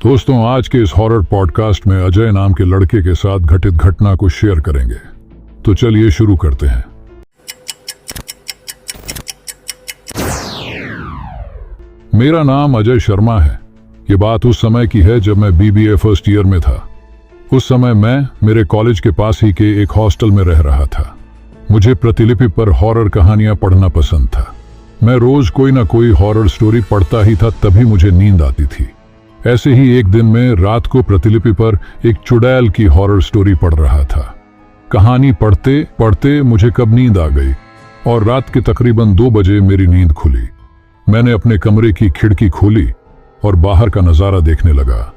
दोस्तों, आज के इस हॉरर पॉडकास्ट में अजय नाम के लड़के के साथ घटित घटना को शेयर करेंगे। तो चलिए शुरू करते हैं। मेरा नाम अजय शर्मा है। ये बात उस समय की है जब मैं बीबीए फर्स्ट ईयर में था। उस समय मैं मेरे कॉलेज के पास ही के एक हॉस्टल में रह रहा था। मुझे प्रतिलिपि पर हॉरर कहानियां पढ़ना पसंद था। मैं रोज कोई ना कोई हॉरर स्टोरी पढ़ता ही था, तभी मुझे नींद आती थी। ऐसे ही एक दिन में रात को प्रतिलिपि पर एक चुड़ैल की हॉरर स्टोरी पढ़ रहा था। कहानी पढ़ते पढ़ते मुझे कब नींद आ गई और रात के तकरीबन 2 बजे मेरी नींद खुली। मैंने अपने कमरे की खिड़की खोली और बाहर का नजारा देखने लगा।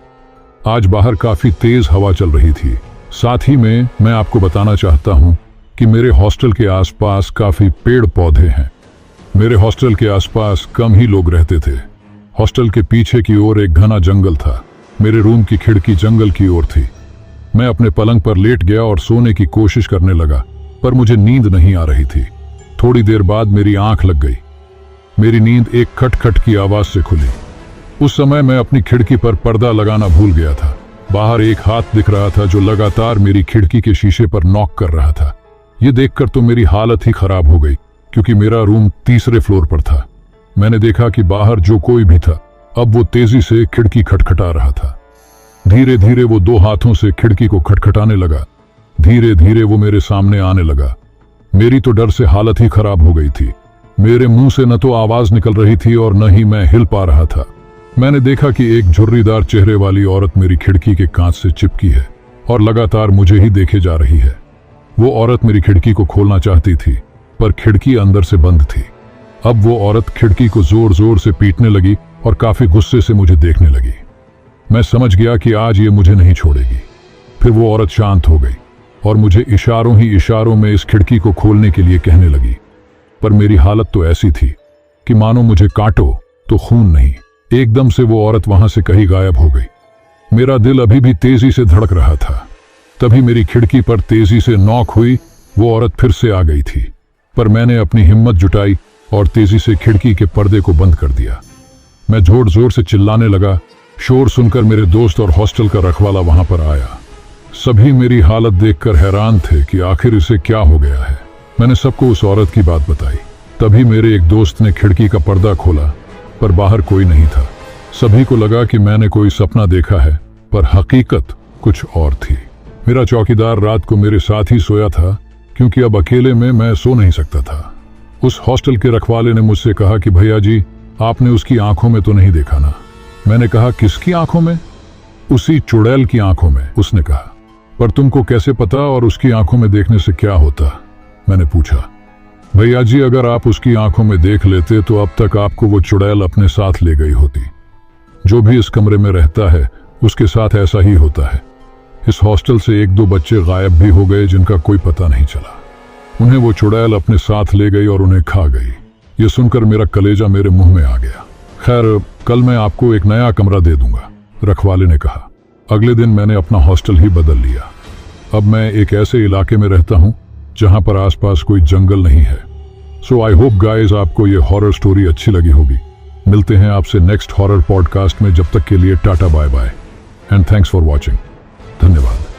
आज बाहर काफी तेज हवा चल रही थी। साथ ही में मैं आपको बताना चाहता हूं कि मेरे हॉस्टल के आसपास काफी पेड़ पौधे हैं। मेरे हॉस्टल के आसपास कम ही लोग रहते थे। हॉस्टल के पीछे की ओर एक घना जंगल था। मेरे रूम की खिड़की जंगल की ओर थी। मैं अपने पलंग पर लेट गया और सोने की कोशिश करने लगा, पर मुझे नींद नहीं आ रही थी। थोड़ी देर बाद मेरी आंख लग गई। मेरी नींद एक खटखट की आवाज से खुली। उस समय मैं अपनी खिड़की पर पर्दा लगाना भूल गया था। बाहर एक हाथ दिख रहा था जो लगातार मेरी खिड़की के शीशे पर नॉक कर रहा था। ये देखकर तो मेरी हालत ही खराब हो गई, क्योंकि मेरा रूम तीसरे फ्लोर पर था। मैंने देखा कि बाहर जो कोई भी था, अब वो तेजी से खिड़की खटखटा रहा था। धीरे धीरे वो 2 हाथों से खिड़की को खटखटाने लगा। धीरे धीरे वो मेरे सामने आने लगा। मेरी तो डर से हालत ही खराब हो गई थी। मेरे मुंह से न तो आवाज निकल रही थी और न ही मैं हिल पा रहा था। मैंने देखा कि एक झुर्रीदार चेहरे वाली औरत मेरी खिड़की के कांच से चिपकी है और लगातार मुझे ही देखे जा रही है। वो औरत मेरी खिड़की को खोलना चाहती थी, पर खिड़की अंदर से बंद थी। अब वो औरत खिड़की को जोर जोर से पीटने लगी और काफी गुस्से से मुझे देखने लगी। मैं समझ गया कि आज ये मुझे नहीं छोड़ेगी। फिर वो औरत शांत हो गई और मुझे इशारों ही इशारों में इस खिड़की को खोलने के लिए कहने लगी। पर मेरी हालत तो ऐसी थी कि मानो मुझे काटो तो खून नहीं। एकदम से वो औरत वहां से कहीं गायब हो गई। मेरा दिल अभी भी तेजी से धड़क रहा था। तभी मेरी खिड़की पर तेजी से नॉक हुई। वो औरत फिर से आ गई थी, पर मैंने अपनी हिम्मत जुटाई और तेजी से खिड़की के पर्दे को बंद कर दिया। मैं जोर जोर से चिल्लाने लगा। शोर सुनकर मेरे दोस्त और हॉस्टल का रखवाला वहां पर आया। सभी मेरी हालत देखकर हैरान थे कि आखिर इसे क्या हो गया है। मैंने सबको उस औरत की बात बताई। तभी मेरे एक दोस्त ने खिड़की का पर्दा खोला, पर बाहर कोई नहीं था। सभी को लगा कि मैंने कोई सपना देखा है, पर हकीकत कुछ और थी। मेरा चौकीदार रात को मेरे साथ ही सोया था, क्योंकि अब अकेले में मैं सो नहीं सकता था। उस हॉस्टल के रखवाले ने मुझसे कहा कि भैया जी, आपने उसकी आंखों में तो नहीं देखा ना? मैंने कहा, किसकी आंखों में? उसी चुड़ैल की आंखों में, उसने कहा। पर तुमको कैसे पता और उसकी आंखों में देखने से क्या होता? मैंने पूछा। भैया जी, अगर आप उसकी आंखों में देख लेते तो अब तक आपको वो चुड़ैल अपने साथ ले गई होती। जो भी इस कमरे में रहता है उसके साथ ऐसा ही होता है। इस हॉस्टल से 1-2 बच्चे गायब भी हो गए जिनका कोई पता नहीं चला। उन्हें वो चुड़ैल अपने साथ ले गई और उन्हें खा गई। ये सुनकर मेरा कलेजा मेरे मुंह में आ गया। खैर, कल मैं आपको एक नया कमरा दे दूंगा, रखवाले ने कहा। अगले दिन मैंने अपना हॉस्टल ही बदल लिया। अब मैं एक ऐसे इलाके में रहता हूं जहां पर आसपास कोई जंगल नहीं है। सो आई होप गाइज आपको ये हॉरर स्टोरी अच्छी लगी होगी। मिलते हैं आपसे नेक्स्ट हॉरर पॉडकास्ट में। जब तक के लिए tata bye bye and thanks for watching. धन्यवाद।